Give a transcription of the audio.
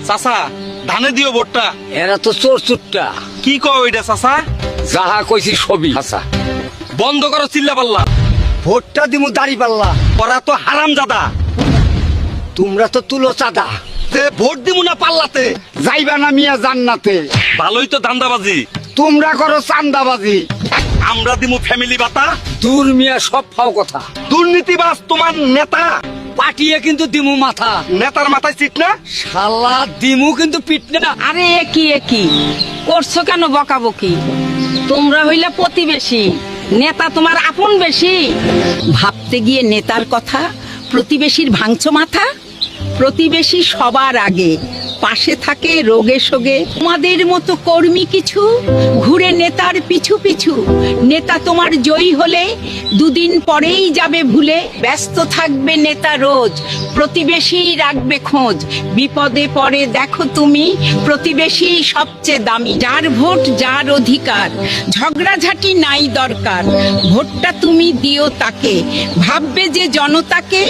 চাচা ধানে দিও ভোটটা। এরা তো চোর চুট্টা। কি কও এটা চাচা? যাহা কইছি সবই হাসা। বন্ধ করো চিল্লা পাল্লা। ভোটটা দিমু দাড়ি পাল্লা। ওরা তো হারামজাদা। তোমরা তো তুলো চাঁদা। ভোট দিমু না পাল্লাতে। যাইবা না মিয়া জান্নাতে। ভালোই তো দান্দাবাজি। তোমরা করো চান্দাবাজি। আমরা দিমু ফ্যামিলি ভাতা। দূর মিয়া সব ফাও কথা। দুর্নীতিবাজ তোমার নেতা। পাটিয়ে কিন্তু দিমু মাথা। নেতার মাথায় চিট না। শালা দিমু কিন্তু পিট না। আরে একই করছো কেন বকাবকি? তোমরা হইলে প্রতিবেশী, নেতা তোমার আপন বেশি। ভাবতে গিয়ে নেতার কথা, প্রতিবেশীর ভাঙছো মাথা। প্রতিবেশী সবার আগে, পাশে থাকে রোগে শোগে। তোমাদের মতো কর্মী কিছু ঘুরে নেতার পিছু পিছু। নেতা তোমার জয়ী হলে দুদিন পরেই যাবে ভুলে। ব্যস্ত থাকবে নেতা রোজ, প্রতিবেশী রাখবে খোঁজ। বিপদে পড়ে দেখো তুমি, প্রতিবেশী সবচেয়ে দামি। যার ভোট যার অধিকার, ঝগড়াঝাটি নাই দরকার। ভোটটা তুমি দিও তাকে, ভাববে যে জনতাকে।